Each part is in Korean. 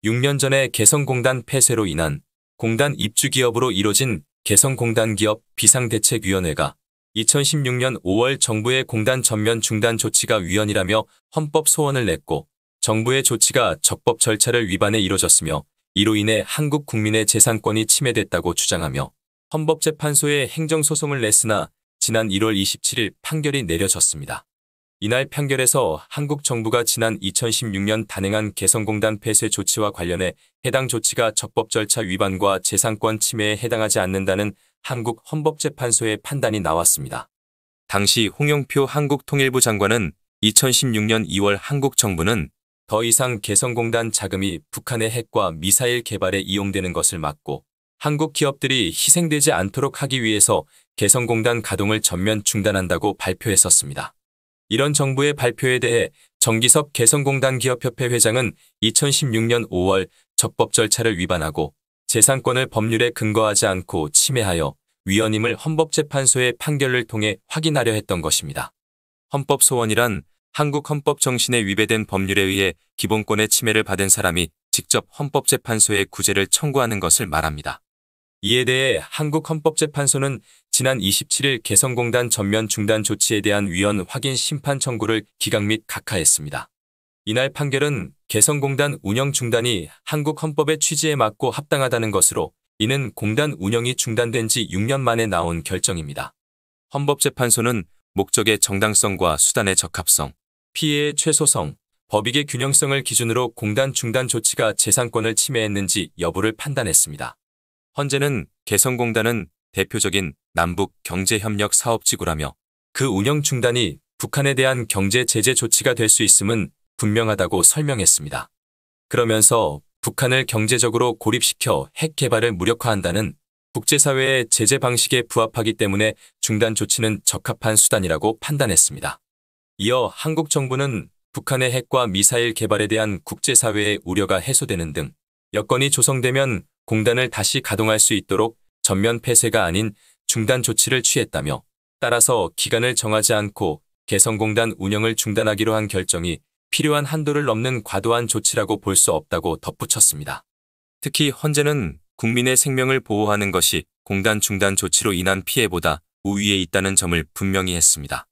6년 전에 개성공단 폐쇄로 인한 공단 입주 기업으로 이뤄진 개성공단 기업 비상대책위원회가 2016년 5월 정부의 공단 전면 중단 조치가 위헌이라며 헌법 소원을 냈고 정부의 조치가 적법 절차를 위반해 이뤄졌으며 이로 인해 한국 국민의 재산권이 침해됐다고 주장하며 헌법재판소에 행정소송을 냈으나 지난 1월 27일 판결이 내려졌습니다. 이날 판결에서 한국 정부가 지난 2016년 단행한 개성공단 폐쇄 조치와 관련해 해당 조치가 적법 절차 위반과 재산권 침해에 해당하지 않는다는 한국 헌법재판소의 판단이 나왔습니다. 당시 홍영표 한국통일부 장관은 2016년 2월 한국 정부는 더 이상 개성공단 자금이 북한의 핵과 미사일 개발에 이용되는 것을 막고 한국 기업들이 희생되지 않도록 하기 위해서 개성공단 가동을 전면 중단한다고 발표했었습니다. 이런 정부의 발표에 대해 정기석 개성공단 기업협회 회장은 2016년 5월 적법 절차를 위반하고 재산권을 법률에 근거하지 않고 침해하여 위헌임을 헌법재판소의 판결을 통해 확인하려 했던 것입니다. 헌법소원이란 한국 헌법 정신에 위배된 법률에 의해 기본권의 침해를 받은 사람이 직접 헌법재판소에 구제를 청구하는 것을 말합니다. 이에 대해 한국 헌법재판소는 지난 27일 개성공단 전면 중단 조치에 대한 위헌 확인 심판 청구를 기각 및 각하했습니다. 이날 판결은 개성공단 운영 중단이 한국 헌법의 취지에 맞고 합당하다는 것으로 이는 공단 운영이 중단된 지 6년 만에 나온 결정입니다. 헌법재판소는 목적의 정당성과 수단의 적합성, 피해의 최소성, 법익의 균형성을 기준으로 공단 중단 조치가 재산권을 침해했는지 여부를 판단했습니다. 헌재는 개성공단은 대표적인 남북 경제협력 사업지구라며 그 운영 중단이 북한에 대한 경제 제재 조치가 될 수 있음은 분명하다고 설명했습니다. 그러면서 북한을 경제적으로 고립시켜 핵 개발을 무력화한다는 국제사회의 제재 방식에 부합하기 때문에 중단 조치는 적합한 수단이라고 판단했습니다. 이어 한국 정부는 북한의 핵과 미사일 개발에 대한 국제사회의 우려가 해소되는 등 여건이 조성되면 공단을 다시 가동할 수 있도록 전면 폐쇄가 아닌 중단 조치를 취했다며 따라서 기간을 정하지 않고 개성공단 운영을 중단하기로 한 결정이 필요한 한도를 넘는 과도한 조치라고 볼 수 없다고 덧붙였습니다. 특히 헌재는 국민의 생명을 보호하는 것이 공단 중단 조치로 인한 피해보다 우위에 있다는 점을 분명히 했습니다.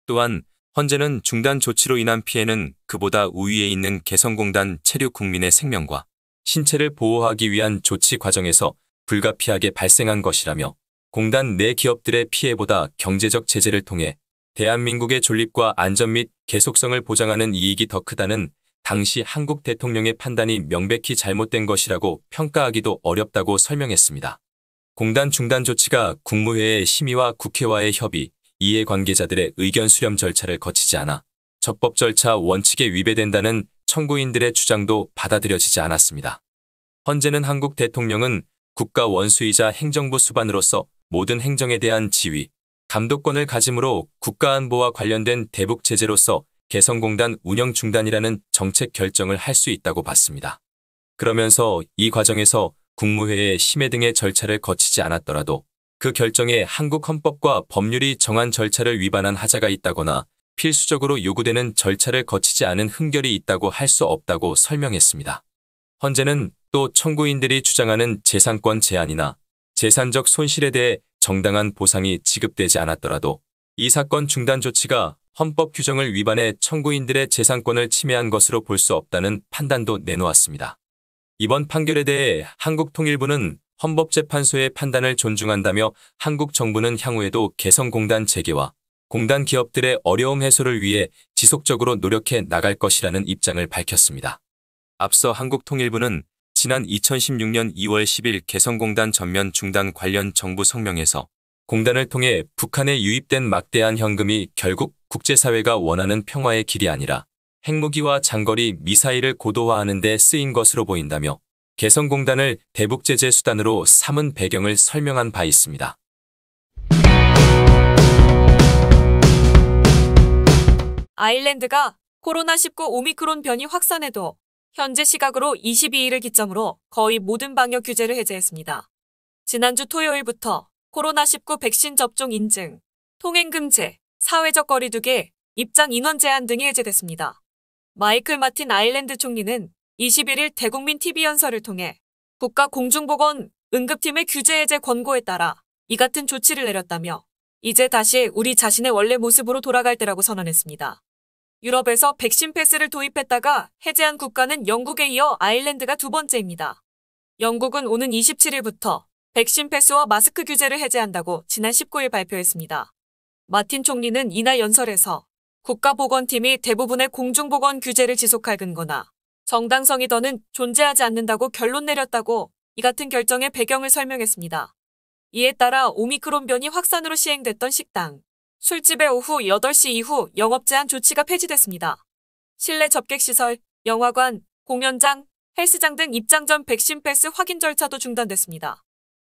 또한 헌재는 중단 조치로 인한 피해는 그보다 우위에 있는 개성공단 체류 국민의 생명과 신체를 보호하기 위한 조치 과정에서 불가피하게 발생한 것이라며 공단 내 기업들의 피해보다 경제적 제재를 통해 대한민국의 존립과 안전 및 계속성을 보장하는 이익이 더 크다는 당시 한국 대통령의 판단이 명백히 잘못된 것이라고 평가하기도 어렵다고 설명했습니다. 공단 중단 조치가 국무회의 심의와 국회와의 협의, 이해관계자들의 의견 수렴 절차를 거치지 않아 적법 절차 원칙에 위배된다는 청구인들의 주장도 받아들여지지 않았습니다. 헌재는 한국 대통령은 국가 원수이자 행정부 수반으로서 모든 행정에 대한 지휘, 감독권을 가짐으로 국가안보와 관련된 대북 제재로서 개성공단 운영 중단이라는 정책 결정을 할 수 있다고 봤습니다. 그러면서 이 과정에서 국무회의 심의 등의 절차를 거치지 않았더라도 그 결정에 한국 헌법과 법률이 정한 절차를 위반한 하자가 있다거나 필수적으로 요구되는 절차를 거치지 않은 흠결이 있다고 할 수 없다고 설명했습니다. 헌재는 또 청구인들이 주장하는 재산권 제한이나 재산적 손실에 대해 정당한 보상이 지급되지 않았더라도 이 사건 중단 조치가 헌법 규정을 위반해 청구인들의 재산권을 침해한 것으로 볼 수 없다는 판단도 내놓았습니다. 이번 판결에 대해 한국통일부는 헌법재판소의 판단을 존중한다며 한국 정부는 향후에도 개성공단 재개와 공단 기업들의 어려움 해소를 위해 지속적으로 노력해 나갈 것이라는 입장을 밝혔습니다. 앞서 한국통일부는 지난 2016년 2월 10일 개성공단 전면 중단 관련 정부 성명에서 공단을 통해 북한에 유입된 막대한 현금이 결국 국제사회가 원하는 평화의 길이 아니라 핵무기와 장거리 미사일을 고도화하는 데 쓰인 것으로 보인다며 개성공단을 대북제재 수단으로 삼은 배경을 설명한 바 있습니다. 아일랜드가 코로나19 오미크론 변이 확산에도 현재 시각으로 22일을 기점으로 거의 모든 방역 규제를 해제했습니다. 지난주 토요일부터 코로나19 백신 접종 인증, 통행 금지, 사회적 거리 두기, 입장 인원 제한 등이 해제됐습니다. 마이클 마틴 아일랜드 총리는 21일 대국민 TV 연설을 통해 국가공중보건 응급팀의 규제 해제 권고에 따라 이 같은 조치를 내렸다며 이제 다시 우리 자신의 원래 모습으로 돌아갈 때라고 선언했습니다. 유럽에서 백신 패스를 도입했다가 해제한 국가는 영국에 이어 아일랜드가 두 번째입니다. 영국은 오는 27일부터 백신 패스와 마스크 규제를 해제한다고 지난 19일 발표했습니다. 마틴 총리는 이날 연설에서 국가보건팀이 대부분의 공중보건 규제를 지속할 근거나 정당성이 더는 존재하지 않는다고 결론 내렸다고 이 같은 결정의 배경을 설명했습니다. 이에 따라 오미크론 변이 확산으로 시행됐던 식당, 술집의 오후 8시 이후 영업 제한 조치가 폐지됐습니다. 실내 접객시설, 영화관, 공연장, 헬스장 등 입장 전 백신 패스 확인 절차도 중단됐습니다.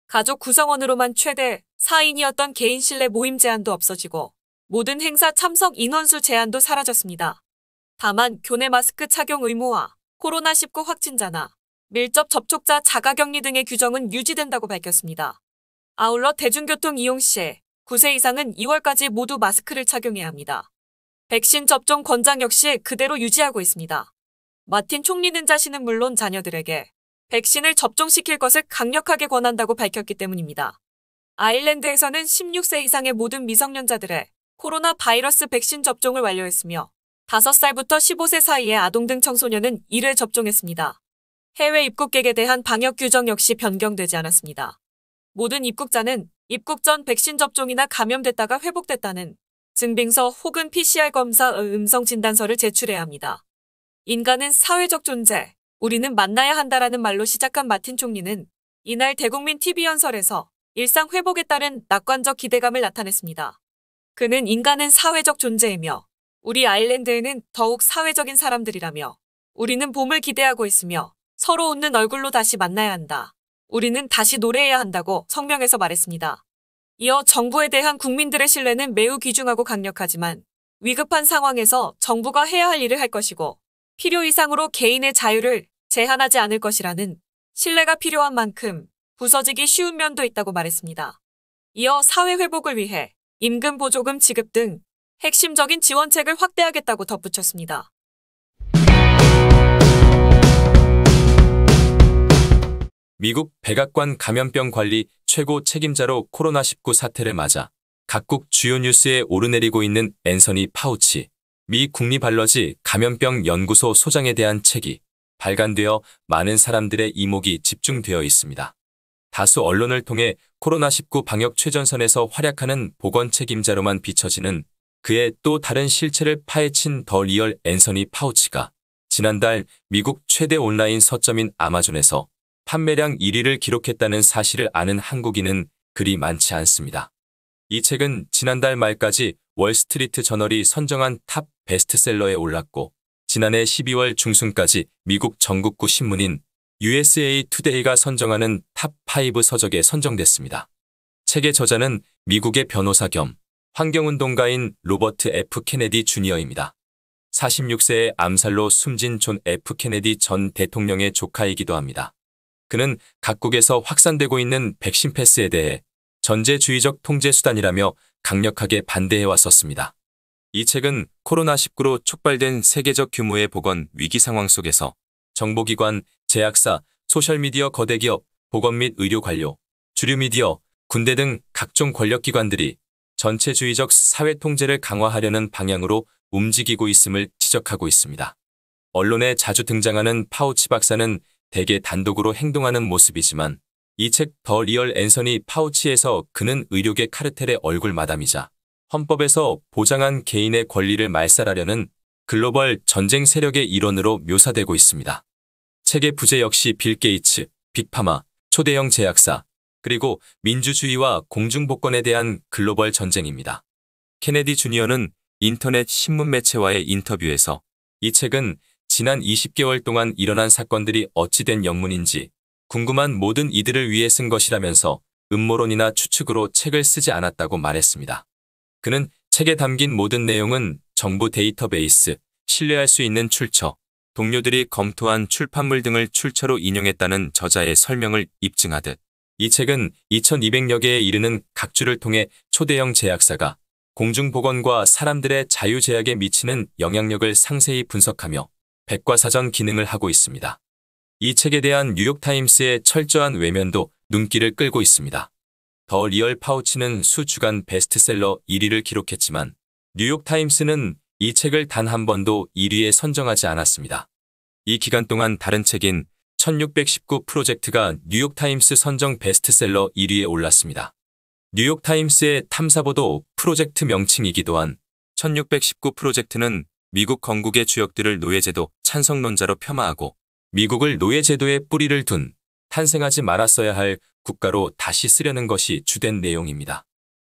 가족 구성원으로만 최대 4인이었던 개인 실내 모임 제한도 없어지고 모든 행사 참석 인원수 제한도 사라졌습니다. 다만 교내 마스크 착용 의무와 코로나19 확진자나 밀접 접촉자 자가격리 등의 규정은 유지된다고 밝혔습니다. 아울러 대중교통 이용 시 9세 이상은 2월까지 모두 마스크를 착용해야 합니다. 백신 접종 권장 역시 그대로 유지하고 있습니다. 마틴 총리는 자신은 물론 자녀들에게 백신을 접종시킬 것을 강력하게 권한다고 밝혔기 때문입니다. 아일랜드에서는 16세 이상의 모든 미성년자들의 코로나 바이러스 백신 접종을 완료했으며 5살부터 15세 사이의 아동 등 청소년은 1회 접종했습니다. 해외 입국객에 대한 방역 규정 역시 변경되지 않았습니다. 모든 입국자는 입국 전 백신 접종이나 감염됐다가 회복됐다는 증빙서 혹은 PCR 검사 음성 진단서를 제출해야 합니다. 인간은 사회적 존재, 우리는 만나야 한다라는 말로 시작한 마틴 총리는 이날 대국민 TV 연설에서 일상 회복에 따른 낙관적 기대감을 나타냈습니다. 그는 인간은 사회적 존재이며 우리 아일랜드에는 더욱 사회적인 사람들이라며 우리는 봄을 기대하고 있으며 서로 웃는 얼굴로 다시 만나야 한다. 우리는 다시 노래해야 한다고 성명해서 말했습니다. 이어 정부에 대한 국민들의 신뢰는 매우 귀중하고 강력하지만 위급한 상황에서 정부가 해야 할 일을 할 것이고 필요 이상으로 개인의 자유를 제한하지 않을 것이라는 신뢰가 필요한 만큼 부서지기 쉬운 면도 있다고 말했습니다. 이어 사회 회복을 위해 임금 보조금 지급 등 핵심적인 지원책을 확대하겠다고 덧붙였습니다. 미국 백악관 감염병 관리 최고 책임자로 코로나19 사태를 맞아 각국 주요 뉴스에 오르내리고 있는 앤서니 파우치 미 국립알러지 감염병 연구소 소장에 대한 책이 발간되어 많은 사람들의 이목이 집중되어 있습니다. 다수 언론을 통해 코로나19 방역 최전선에서 활약하는 보건 책임자로만 비춰지는 그의 또 다른 실체를 파헤친 더 리얼 앤서니 파우치가 지난달 미국 최대 온라인 서점인 아마존에서 판매량 1위를 기록했다는 사실을 아는 한국인은 그리 많지 않습니다. 이 책은 지난달 말까지 월스트리트 저널이 선정한 탑 베스트셀러에 올랐고 지난해 12월 중순까지 미국 전국구 신문인 USA 투데이가 선정하는 탑 5 서적에 선정됐습니다. 책의 저자는 미국의 변호사 겸 환경운동가인 로버트 F. 케네디 주니어입니다. 46세의 암살로 숨진 존 F. 케네디 전 대통령의 조카이기도 합니다. 그는 각국에서 확산되고 있는 백신 패스에 대해 전제주의적 통제 수단이라며 강력하게 반대해왔었습니다. 이 책은 코로나19로 촉발된 세계적 규모의 보건 위기 상황 속에서 정보기관, 제약사, 소셜미디어 거대기업, 보건 및 의료 관료, 주류 미디어, 군대 등 각종 권력기관들이 전체주의적 사회 통제를 강화하려는 방향으로 움직이고 있음을 지적하고 있습니다. 언론에 자주 등장하는 파우치 박사는 대개 단독으로 행동하는 모습이지만 이 책 더 리얼 앤서니 파우치에서 그는 의료계 카르텔의 얼굴 마담이자 헌법에서 보장한 개인의 권리를 말살하려는 글로벌 전쟁 세력의 일원으로 묘사되고 있습니다. 책의 부제 역시 빌 게이츠, 빅파마, 초대형 제약사, 그리고 민주주의와 공중복권에 대한 글로벌 전쟁입니다. 케네디 주니어는 인터넷 신문 매체와의 인터뷰에서 이 책은 지난 20개월 동안 일어난 사건들이 어찌 된 영문인지 궁금한 모든 이들을 위해 쓴 것이라면서 음모론이나 추측으로 책을 쓰지 않았다고 말했습니다. 그는 책에 담긴 모든 내용은 정부 데이터베이스, 신뢰할 수 있는 출처, 동료들이 검토한 출판물 등을 출처로 인용했다는 저자의 설명을 입증하듯 이 책은 2200여 개에 이르는 각주를 통해 초대형 제약사가 공중보건과 사람들의 자유제약에 미치는 영향력을 상세히 분석하며 백과사전 기능을 하고 있습니다. 이 책에 대한 뉴욕타임스의 철저한 외면도 눈길을 끌고 있습니다. 더 리얼 파우치는 수 주간 베스트셀러 1위를 기록했지만 뉴욕타임스는 이 책을 단 한 번도 1위에 선정하지 않았습니다. 이 기간 동안 다른 책인 1619 프로젝트가 뉴욕타임스 선정 베스트셀러 1위에 올랐습니다. 뉴욕타임스의 탐사보도 프로젝트 명칭이기도 한 1619 프로젝트는 미국 건국의 주역들을 노예제도 찬성론자로 폄하하고 미국을 노예제도에 뿌리를 둔 탄생하지 말았어야 할 국가로 다시 쓰려는 것이 주된 내용입니다.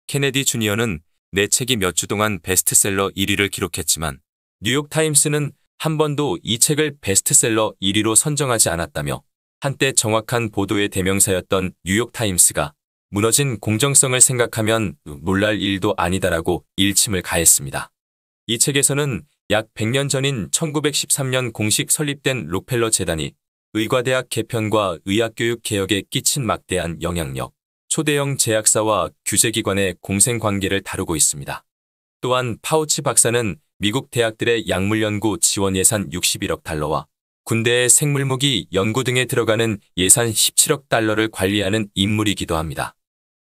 케네디 주니어는 내 책이 몇 주 동안 베스트셀러 1위를 기록했지만 뉴욕타임스는 한 번도 이 책을 베스트셀러 1위로 선정하지 않았다며 한때 정확한 보도의 대명사였던 뉴욕타임스가 무너진 공정성을 생각하면 놀랄 일도 아니다라고 일침을 가했습니다. 이 책에서는 약 100년 전인 1913년 공식 설립된 록펠러 재단이 의과대학 개편과 의학교육 개혁에 끼친 막대한 영향력, 초대형 제약사와 규제기관의 공생관계를 다루고 있습니다. 또한 파우치 박사는 미국 대학들의 약물연구 지원 예산 61억 달러와 군대의 생물무기 연구 등에 들어가는 예산 17억 달러를 관리하는 인물이기도 합니다.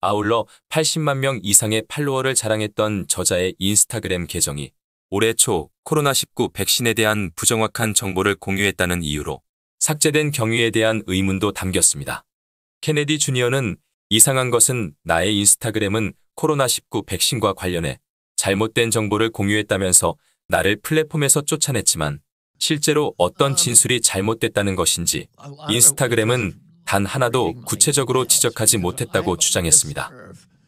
아울러 80만 명 이상의 팔로워를 자랑했던 저자의 인스타그램 계정이 올해 초 코로나19 백신에 대한 부정확한 정보를 공유했다는 이유로 삭제된 경위에 대한 의문도 담겼습니다. 케네디 주니어는 이상한 것은 나의 인스타그램은 코로나19 백신과 관련해 잘못된 정보를 공유했다면서 나를 플랫폼에서 쫓아냈지만 실제로 어떤 진술이 잘못됐다는 것인지 인스타그램은 단 하나도 구체적으로 지적하지 못했다고 주장했습니다.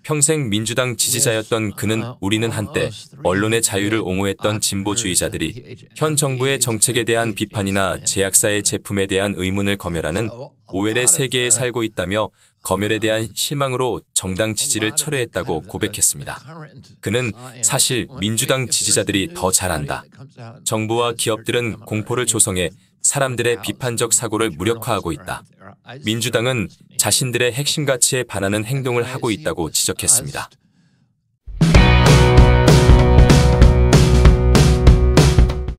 평생 민주당 지지자였던 그는 우리는 한때 언론의 자유를 옹호했던 진보주의자들이 현 정부의 정책에 대한 비판이나 제약사의 제품에 대한 의문을 검열하는 오웰의 세계에 살고 있다며 검열에 대한 실망으로 정당 지지를 철회했다고 고백했습니다. 그는 사실 민주당 지지자들이 더 잘한다. 정부와 기업들은 공포를 조성해 사람들의 비판적 사고를 무력화하고 있다. 민주당은 자신들의 핵심 가치에 반하는 행동을 하고 있다고 지적했습니다.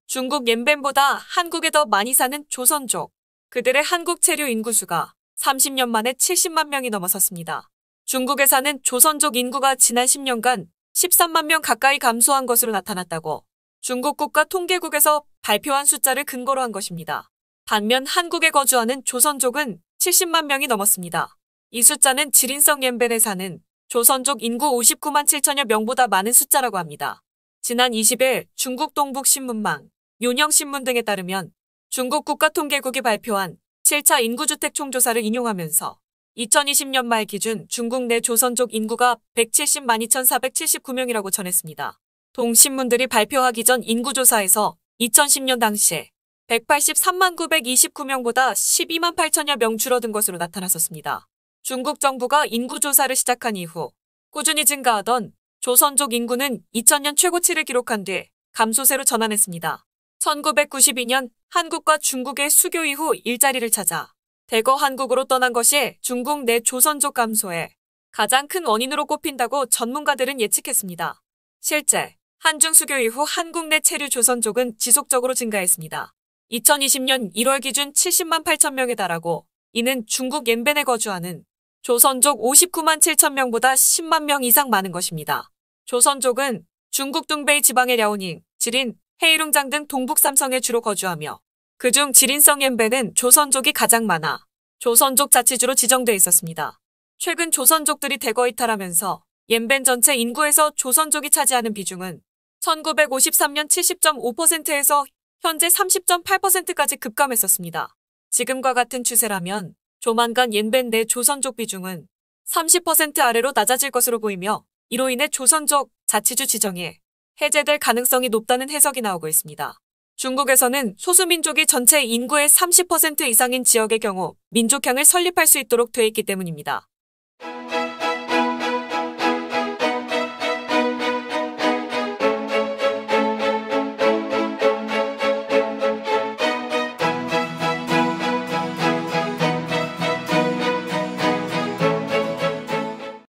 중국 옌벤보다 한국에 더 많이 사는 조선족. 그들의 한국 체류 인구수가 30년 만에 70만 명이 넘어섰습니다. 중국에 사는 조선족 인구가 지난 10년간 13만 명 가까이 감소한 것으로 나타났다고 중국 국가통계국에서 발표한 숫자를 근거로 한 것입니다. 반면 한국에 거주하는 조선족은 70만 명이 넘었습니다. 이 숫자는 지린성 옌벤에 사는 조선족 인구 59만 7천여 명보다 많은 숫자라고 합니다. 지난 20일 중국 동북신문망, 요녕신문 등에 따르면 중국 국가통계국이 발표한 7차 인구주택 총조사를 인용하면서 2020년 말 기준 중국 내 조선족 인구가 170만 2,479명이라고 전했습니다. 동신문들이 발표하기 전 인구조사에서 2010년 당시 183만 929명보다 12만 8천여 명 줄어든 것으로 나타났었습니다. 중국 정부가 인구조사를 시작한 이후 꾸준히 증가하던 조선족 인구는 2000년 최고치를 기록한 뒤 감소세로 전환했습니다. 1992년 한국과 중국의 수교 이후 일자리를 찾아 대거 한국으로 떠난 것이 중국 내 조선족 감소의 가장 큰 원인으로 꼽힌다고 전문가들은 예측했습니다. 실제 한중 수교 이후 한국 내 체류 조선족은 지속적으로 증가했습니다. 2020년 1월 기준 70만 8천 명에 달하고 이는 중국 옌벤에 거주하는 조선족 59만 7천 명보다 10만 명 이상 많은 것입니다. 조선족은 중국 둥베이 지방의 랴오닝, 지린, 헤이룽장 등 동북 삼성에 주로 거주하며 그중 지린성 옌벤은 조선족이 가장 많아 조선족 자치주로 지정돼 있었습니다. 최근 조선족들이 대거 이탈하면서 옌벤 전체 인구에서 조선족이 차지하는 비중은 1953년 70.5%에서 현재 30.8%까지 급감했었습니다. 지금과 같은 추세라면 조만간 옌벤 내 조선족 비중은 30% 아래로 낮아질 것으로 보이며 이로 인해 조선족 자치주 지정이 해제될 가능성이 높다는 해석이 나오고 있습니다. 중국에서는 소수민족이 전체 인구의 30% 이상인 지역의 경우 민족향을 설립할 수 있도록 돼 있기 때문입니다.